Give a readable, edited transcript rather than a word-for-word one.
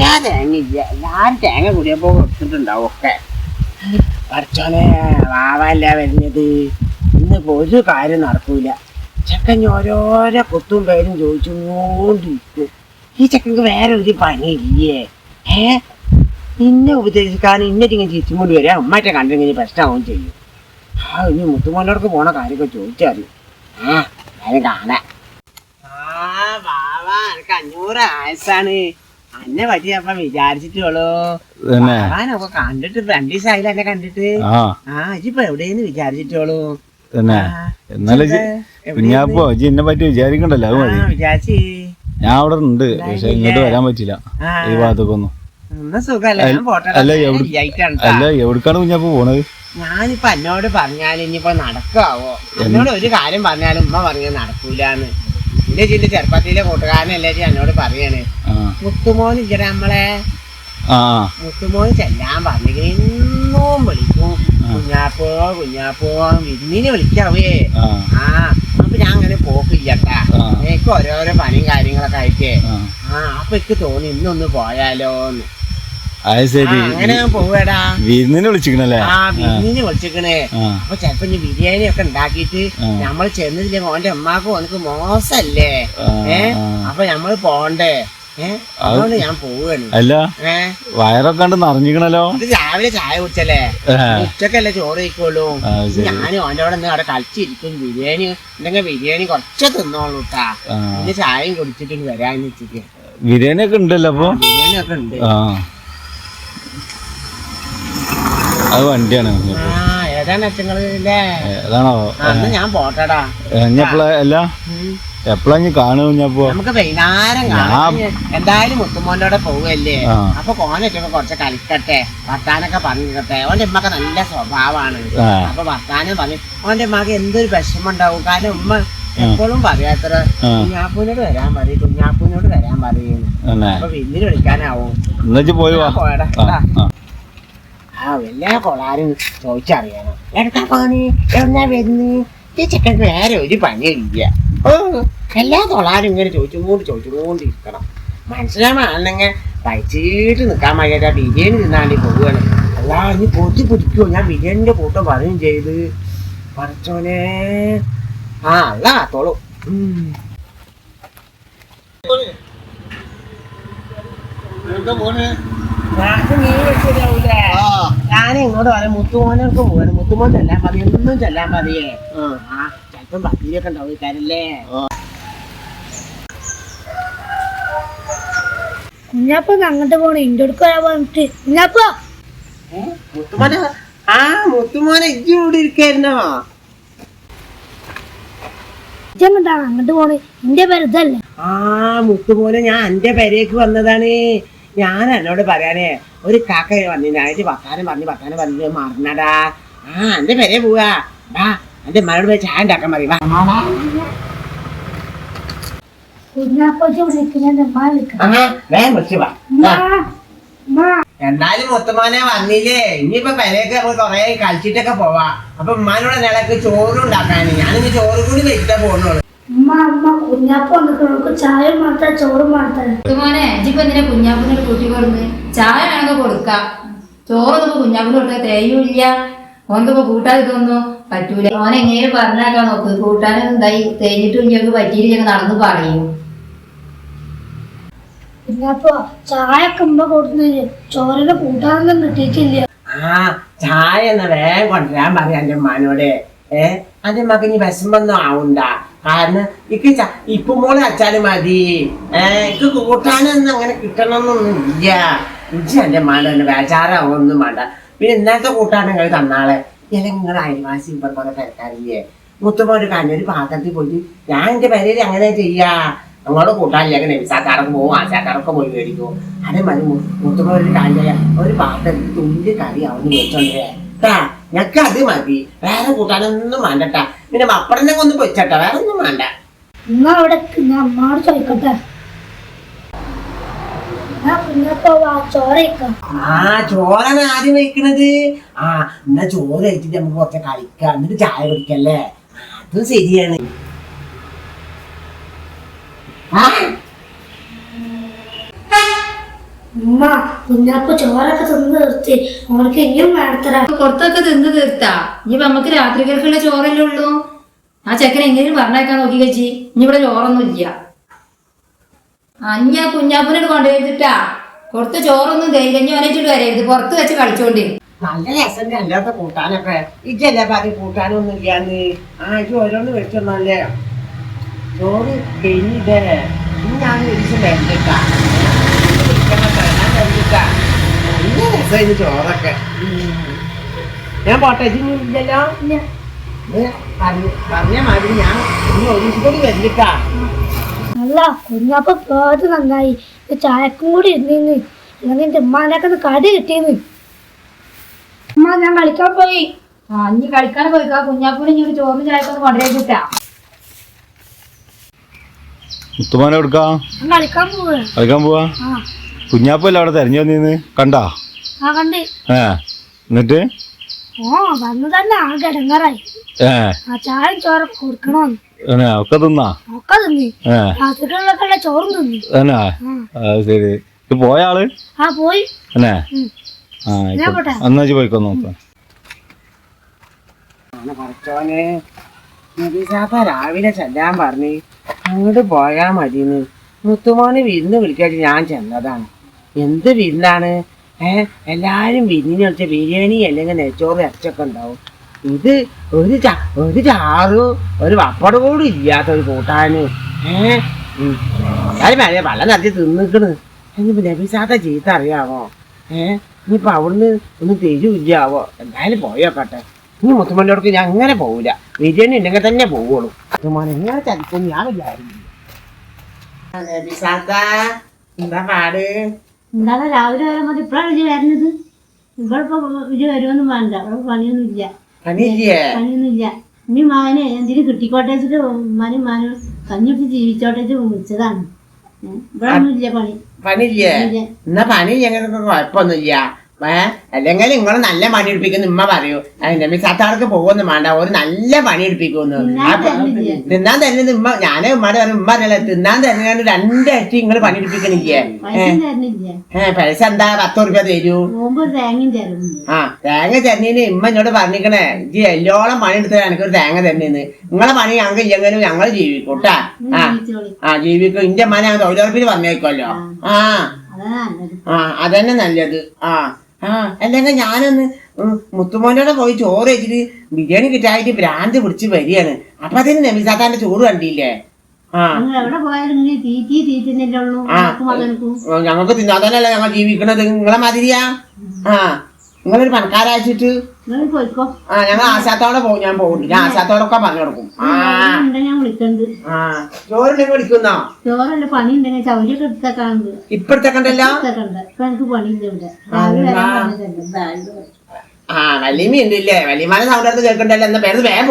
ഞാൻ തേങ്ങയില്ല, ഞാൻ തേങ്ങ കുടിയപ്പോ കൊടുത്തിട്ടുണ്ടാവും ഒക്കെ. പഠിച്ചോനെ വാവല്ല വരുന്നത്, ഇന്നിപ്പോ ഒരു കാര്യം നടക്കൂല. ചെക്കൻ ഓരോരോ കുത്തും പേരും ചോദിച്ചുകൊണ്ടിരിക്കും. ഈ ചെക്കൻക്ക് വേറെ ഒരു പണിയില്ലേ? ഇന്നെ ഉപദേശിക്കാൻ ഇന്നിങ്ങനെ ചിരിച്ചും കൊണ്ട് വരിക, ഉമ്മറ്റെ കണ്ടിങ്ങനെ പ്രശ്നമാവും ചെയ്യും. ഇനി മുത്തുമോനോർക്ക് പോണ കാര്യമൊക്കെ ചോദിച്ചറിയും. ഞാനും കാണാം. വാവാ എനിക്ക് 500 ആയസാണ്. അന്നെ പറ്റി അപ്പൊ വിചാരിച്ചിട്ടുള്ളൂ. ഞാനൊക്കെ കണ്ടിട്ട് 2 ദിവസമായില്ല എന്നെ കണ്ടിട്ട്. ഇജിപ്പോ എവിടെയെന്ന് വിചാരിച്ചിട്ടുള്ളൂ. വിചാരിക്കണ്ടല്ലോ, വിചാരിച്ച് ഞാൻ അവിടെ ഉണ്ട്. പക്ഷെ ഇങ്ങോട്ട് വരാൻ പറ്റില്ല ഈ ഭാഗത്തൊക്കൊന്നും. അല്ല എവിടേക്കാണ് കുഞ്ഞാപ്പോ പോണത്? ഞാനിപ്പോ എന്നോട് പറഞ്ഞാൽ ഇനിയിപ്പോ നടക്കാവോ? എന്നോട് ഒരു കാര്യം പറഞ്ഞാലും ഉമ്മ പറഞ്ഞ നടക്കൂലെന്ന്. എന്റെ ചിന്റെ ചെറുപ്പത്തിലെ കൂട്ടുകാരനല്ലേ എന്നോട് പറയാണ്, മുത്തുമോൻ ഇങ്ങനെ നമ്മളെ മുത്തുമോൻ ചെല്ലാൻ പറഞ്ഞെങ്കിൽ എന്നും വിളിക്കും, കുഞ്ഞാപ്പോ കുഞ്ഞാപ്പോ വിരുന്നിന് വിളിക്കാവേ. അപ്പൊ ഞാൻ അങ്ങനെ പോക്കില്ലട്ടാ, എനിക്ക് ഓരോരോ പണിയും കാര്യങ്ങളൊക്കെ ആയിട്ടേ. അപ്പൊ എനിക്ക് തോന്നി ഇന്നൊന്ന് പോയാലോന്ന്. അങ്ങനെ ഞാൻ പോവാടാ. വിരുന്നിന് വിളിച്ചിക്കണേ. വിരുന്നിന് വിളിച്ചിക്കണേ. അപ്പൊ ചെലപ്പോ ഇനി ബിരിയാണി ഒക്കെ ഉണ്ടാക്കിയിട്ട് നമ്മൾ ചെന്നില്ലേ ഓന്റെ അമ്മാക്കും ഓനക്ക് മോശല്ലേ. അപ്പൊ നമ്മള് പോണ്ടേ? അതുകൊണ്ട് ഞാൻ പോവാണ്. അല്ല വയറൊക്കെ നിറഞ്ഞിക്കണല്ലോ. ഇത് രാവിലെ ചായ കുടിച്ചല്ലേ, ഉച്ചക്കല്ലേ ചോറ് കഴിക്കുള്ളൂ. ഞാനും ഓൻ്റെ അവിടെ നിന്ന് അവിടെ കളിച്ചിരിക്കും. ബിരിയാണി ഉണ്ടെങ്കിൽ ബിരിയാണി കുറച്ച് തിന്നോളൂ ട്ടാ. പിന്നെ ചായയും കുടിച്ചിട്ട് വരാന്ന് വെച്ചിട്ട്. ബിരിയാണി ഒക്കെ ഉണ്ടല്ലോ അപ്പൊ? ബിരിയാണി ഒക്കെ ഉണ്ട്. അത് വണ്ടിയാണ്. ഏതാണ് അച്ഛങ്ങളില്ലേ? ഏതാണോ? ഞാൻ പോട്ടടാ. എപ്പളാ കാണുഞ്ഞപ്പോ? നമുക്ക് വൈകുന്നേരം കാണാം. എന്തായാലും മുത്തുമോൻ്റെ പോവല്ലേ, അപ്പൊ കോനൊക്കെ കുറച്ച് കളിക്കട്ടെ, വർത്താനൊക്കെ പറഞ്ഞിട്ടെ. ഓന്റെ ഉമ്മക്ക് നല്ല സ്വഭാവമാണ്. അപ്പൊ വർത്താനം പറഞ്ഞു ഓന്റെ ഉമ്മക്ക് എന്തൊരു വിഷമം ഉണ്ടാവും. കാരണം ഉമ്മ എപ്പോഴും പറയാത്ര കുഞ്ഞാപ്പൂനോട് വരാൻ പറയും, കുഞ്ഞാപ്പൂനോട് വരാൻ പറയുന്നു. അപ്പൊ വില്ലിന് വിളിക്കാനാവും. പോയടാ. വല്ല കൊളാരും ചോദിച്ചറിയാനോ എടാ പണി എന്നാ വരുന്നു? ഈ ചെക്കൻ വേറെ ഒരു പണിയില്ല. എല്ലാ തൊളാരും ഇങ്ങനെ ചോദിച്ചുകൊണ്ടിരിക്കണം. മനസ്സിലാണെങ്കിൽ കഴിച്ചിട്ട് നിൽക്കാൻ മതിയാ. ബിരിയാണി തിന്നാണ്ടി പോവുകയാണ്. അല്ല ഇനി പൊത്തി പൊതിക്കുമോ? ഞാൻ ബിരിയാണിന്റെ കൂട്ടം പറയുകയും ചെയ്ത്. പഠിച്ചോനെ അല്ല കാത്തോളൂ. ഞാൻ ഇങ്ങോട്ട് പറയാം, മുത്തുമോനൊക്കെ പോവാണ്. മുത്തുമോൻ ചെല്ലാൻ മതി, ഒന്നും ചെല്ലാൻ മതിയേ. ചിലപ്പം പത്തിരിയൊക്കെ ഉണ്ടാവും ഇക്കാരല്ലേ. കുഞ്ഞാപ്പ അങ്ങോട്ട് പോണേ, ഇന്റെ അടുക്ക് വരാൻ പറഞ്ഞിട്ട്. കുഞ്ഞാപ്പ മുത്തുമോനെ മുത്തുമോനെ ഇജ്ജ് ഇവിടെ ഇരിക്കായിരുന്നോ? ഇജ്ജെങ്ങട്ടാ അങ്ങോട്ട് പോണേ? ഇന്റെ പേരതല്ലേ? മുത്തുമോനെ ഞാൻ എന്റെ പേരേക്ക് വന്നതാണ്. ഞാൻ എന്നോട് പറയാനേ ഒരു കാക്ക വന്നിട്ട് വർത്താനം പറഞ്ഞ് മറന്നടാ. എന്റെ പേരെ പോവാ. എന്റെ മരോട് പോയി ചായ ഉണ്ടാക്കാൻ മതി. വേഗം വിളിച്ചു വാ. എന്തായാലും മുത്തുമോനെ വന്നില്ലേ, ഇനിയിപ്പൊ പെരേക്ക് നമ്മൾ കൊറേ കളിച്ചിട്ടൊക്കെ പോവാ. അപ്പൊ ഉമ്മാനോട് നിലക്ക് ചോറും ഉണ്ടാക്കാന്. ഞാനിനി ചോറ് കൂടി വെച്ചിട്ടേ പോകുന്നുള്ളൂ. ചായ മാത്രം ചോറും മാത്രം. മോനെ ഇജിപ്പോ എന്തിനാ കുഞ്ഞാപ്പിനോട് കൂട്ടി കൊടുന്ന്? ചായ വേണമെങ്കിൽ കൊടുക്കാം. ചോറൊന്നും കുഞ്ഞാപ്പിന് കൊടുക്കാൻ തേയുമില്ല. ഓനക്കിപ്പോ കൂട്ടാൻ ഇതൊന്നും പറ്റൂല. ഓനെ എങ്ങനെ പറഞ്ഞാക്കാൻ നോക്ക്. കൂട്ടാനും എന്തായി തേഞ്ഞിട്ടും ഇല്ലെങ്കിൽ പറ്റിയില്ലെങ്കിൽ നടന്ന് പറയും. ചായ ഒക്കെ കൊടുത്തില്ല, ചോറിന്റെ കൂട്ടാനൊന്നും കിട്ടിയിട്ടില്ല. ചായ എന്നാ വേഗം കൊണ്ടുവരാൻ പറയാം എന്റെ ഉമ്മാനോട്. അന്റെ മകൻ ഇനി വിഷമൊന്നും ആവണ്ട. കാരണം ഇക്ക് ഇപ്പൊ മോളെ അച്ചാലും മതി. ഇക്ക് കൂട്ടാനൊന്നും അങ്ങനെ കിട്ടണമെന്നൊന്നും ഇല്ല. ഇജ്ജ് എന്റെ ഉമ്മാനോ വേചാറാവൊന്നും വേണ്ട. പിന്നെ ഇന്നത്തെ കൂട്ടാനങ്ങൾ തന്നാളെ. നിങ്ങളുടെ അയൽവാസി ഇപ്പൊ കുറെ തിരക്കാരില്ലേ? മുത്തുമ്പോ ഒരു ഒരു പാത്രത്തിൽ പോയിട്ട് ഞാൻ എന്റെ പേരേല് അങ്ങനെ ചെയ്യാ. അങ്ങോട്ട് കൂട്ടാനില്ല നെവിസാക്കാരൊക്കെ പോകും, ആശാക്കാരൊക്കെ പോയി മേടിക്കും. അതേമാതിരി മുത്തുമ്പോ ഒരു കാര്യം ഒരു പാത്രത്തിൽ തുള്ളി കറി അവന്ന് വെച്ചോണ്ടേ ഞക്ക് അത് മതി. വേറെ കൂട്ടാനൊന്നും വേണ്ടട്ടാ. പിന്നെ മപ്പടനെ ഒന്ന് പൊച്ചട്ടാ, വേറെ ഒന്നും വേണ്ട. അമ്മയോട് ചോദിക്കട്ടെ. ചോറാണ് ആദ്യം വെക്കണത്. എന്നാ ചോറ് കഴിച്ചിട്ട് നമുക്ക് കുറച്ച് കളിക്കാം, എന്നിട്ട് ചായ കുടിക്കല്ലേ? അതും ശരിയാണ്. ഉമ്മ കുഞ്ഞാപ്പ് ചോറൊക്കെ തിന്ന് നിർത്തി അവർക്ക് ഇനിയും വേണത്തരാ. പുറത്തൊക്കെ തിന്ന് തീർത്താ ഇനിയിപ്പൊ നമുക്ക് രാത്രികൾക്കുള്ള ചോറല്ലേ ഉള്ളൂ. ആ ചെക്കനെ എങ്ങനെയും പറഞ്ഞേക്കാൻ നോക്കി വെച്ചി ഇനി ഇവിടെ ചോറൊന്നും ഇല്ല. അഞ്ഞ കുഞ്ഞാപ്പനോട് കൊണ്ടുപോയിട്ടാ കൊടുത്ത ചോറൊന്നും കഞ്ഞി വനച്ചിട്ട് വരരുത്, പുറത്ത് വെച്ച് കളിച്ചോണ്ടി. നല്ല രസം അല്ലാത്ത കൂട്ടാനൊക്കെ ഇജല്ലേ പറയും കൂട്ടാനൊന്നും ഇല്ലാന്ന്. ഇത് ഓരോന്ന് വെച്ചൊന്നല്ലേ ചോറ് കഴിഞ്ഞിട്ടേ ഞാൻ ദിവസം വരണ്ടിട്ടാ നല്ല രസമായിരുന്നു ചോറൊക്കെ. ഞാൻ പോട്ടെ, ഇല്ലല്ലോ പറഞ്ഞ മാതിരി ഞാൻ ഇനി ഒരു ദിവസം കൂടി വരണ്ടിട്ടാ. അല്ല കുഞ്ഞാപ്പ പേത് നന്നായി, ചായക്കും കൂടി ഇരുന്നിന്ന്, അല്ലെങ്കിൽ എന്റെ ഉമ്മാനൊക്കെ ഒന്ന് കടി കിട്ടിയെന്ന്. ഉമ്മ ഞാൻ കളിക്കാൻ പോയി. ഇനി കളിക്കാൻ പോയിക്കാ. കുഞ്ഞാപ്പൂനെ ഇനി ഒരു ചോറിന് ചായക്കൊന്ന് കൊണ്ടുപോയിട്ടാ. മുത്തുമാനെ എടുക്കാ ഞാൻ കളിക്കാൻ പോവാ. കളിക്കാൻ പോവാ. കുഞ്ഞാപ്പല്ലേ അവിടെ തെരഞ്ഞു വന്നിന്ന് കണ്ടാ? ആ കണ്ട്. എന്നിട്ട് വന്നു തന്നെ ആകെ ഇടങ്ങാറായി. ആ ചായയും ചോറൊക്കെ കൊടുക്കണോന്ന് ഒക്കെ തിന്നാ? ഒക്കെ തിന്നി. രാത്രികളിലൊക്കെ ചോറും തിന്നി. ശരി. പോയ ആള്? ആ പോയി. എന്നാ പോയിക്കോ നോക്കാം. പറച്ചോനെ രാവിലെ ചെല്ലാൻ പറഞ്ഞ് അങ്ങോട്ട് പോയാ മതിന്ന് മുത്തുമോനെ വിരുന്ന് വിളിക്കാട്ട് ഞാൻ ചെന്നതാണ്. എന്ത് വിരുന്നാണ്? എല്ലാരും വിരുന്നിന് വിളിച്ച ബിരിയാണി അല്ലെങ്കിൽ നെച്ചോറ് ഇറച്ചൊക്കെ ഉണ്ടാവും. ഇത് ഒരു ചാറും ഒരു പപ്പടം കൂടി ഇല്ലാത്ത ഒരു കൂട്ടാന്. എല്ലാരും വേണേ വെള്ളം നിറച്ച് തിന്നിക്കണ്. ഇനിയിപ്പോ നബീസാത്ത ചീത്ത അറിയാവോ? ഇനിയിപ്പോ അവിടുന്ന് ഒന്നും തരുമില്ലാവോ? എന്തായാലും പോയോക്കട്ടെ. ഇനി മുത്തുമോനോടൊക്കെ ഞാൻ അങ്ങനെ പോവില്ല. ബിരിയാണി ഉണ്ടെങ്കിൽ തന്നെ പോവുള്ളൂ. മുത്തുമോൻ എങ്ങനെ ചലിക്കും ഞാൻ വിചാരിക്കില്ല. നബീസാത്ത എന്താ പാട്? എന്താണ് രാവിലെ വരാൻ മതി, ഇപ്പഴാണ് വിജയ് വരുന്നത്. ഇവളിപ്പോ വിജയ് വരുമൊന്നും വേണ്ട, ഇവിടെ പണിയൊന്നുമില്ല. പണിയൊന്നുമില്ല. ഇനി മകനെ എന്തിനും കിട്ടിക്കോട്ടെ വെച്ചിട്ട് മാനും കഞ്ഞിട്ട് ജീവിച്ചോട്ടെ വിളിച്ചതാണ്. ഇവിടെ ഒന്നും ഇല്ല പണി. പണിയില്ലേ? എന്നാ പണി ഞങ്ങൾക്ക് കുഴപ്പമൊന്നുമില്ല. അല്ലെങ്കിൽ നിങ്ങൾ നല്ല പണി എടുപ്പിക്കുന്ന ഉമ്മ പറയൂ. നബീസാത്താർക്ക് പോകുന്നു വേണ്ട, ഒരു നല്ല പണി എടുപ്പിക്കുന്നു. തിന്നാൻ തന്നെ ഉമ്മ, ഞാനേ ഉമ്മയുടെ പറയും. ഉമ്മ അറിയില്ല തിന്നാൻ തന്നെ 2 ഇരട്ടി നിങ്ങൾ പണി എടുപ്പിക്കണില്ലേ? പൈസ എന്താ 10 റുപ്യ തരൂ. തേങ്ങ തരണീന് ഉമ്മ എന്നോട് പറഞ്ഞിക്കണേ, ഈ എല്ലോളം പണി എടുത്ത് എനിക്കൊരു തേങ്ങ തരണേന്ന്. നിങ്ങളെ പണി ഞങ്ങൾക്ക് ഇല്ലെങ്കിലും ഞങ്ങൾ ജീവിക്കൂട്ടാ. ജീവിക്കും. ഇന്റെ അമ്മ ഞാൻ തൊഴിലുറപ്പിന് പറഞ്ഞേക്കുമല്ലോ. അതന്നെ നല്ലത്. അല്ലെങ്കിൽ ഞാനൊന്ന് മുത്തുമോനോടെ പോയി ചോറ് വെച്ചിട്ട് ബിരിയാണി കിട്ടായിട്ട് ഭ്രാന്ത് പിടിച്ച് വരികയാണ്. അപ്പൊ അതിന് നബീസാത്താന്റെ ചോറ് കണ്ടില്ലേ? ഞങ്ങൾക്ക് തിന്നാതന്നല്ല ഞങ്ങൾ ജീവിക്കണത്. നിങ്ങളെ മാതിരിയാ. നിങ്ങളൊരു പണക്കാരയച്ചിട്ട് ഞങ്ങൾ ആശാത്തോടെ പോകും. ഞാൻ പോകുന്നുണ്ട്. ഞാൻ ആശാത്തോടൊക്കെ പറഞ്ഞു കൊടുക്കും. ചോറുണ്ടെങ്കിൽ വിളിക്കുന്നോ? ചോറല്ല പണി ഉണ്ടെങ്കിൽ ചൗരിയൊക്കെ എടുത്തേക്കാണ്ട് ഇപ്പഴത്തെ കണ്ടല്ലോ. ഇപ്പൊ എനിക്ക് പണിയില്ല. വലിയമ്മ ഉണ്ടല്ലേ? വലിയമാനെ സൗണ്ട് എടുത്ത് കേൾക്കണ്ടല്ലോ. എന്നാ പേര് വേഗം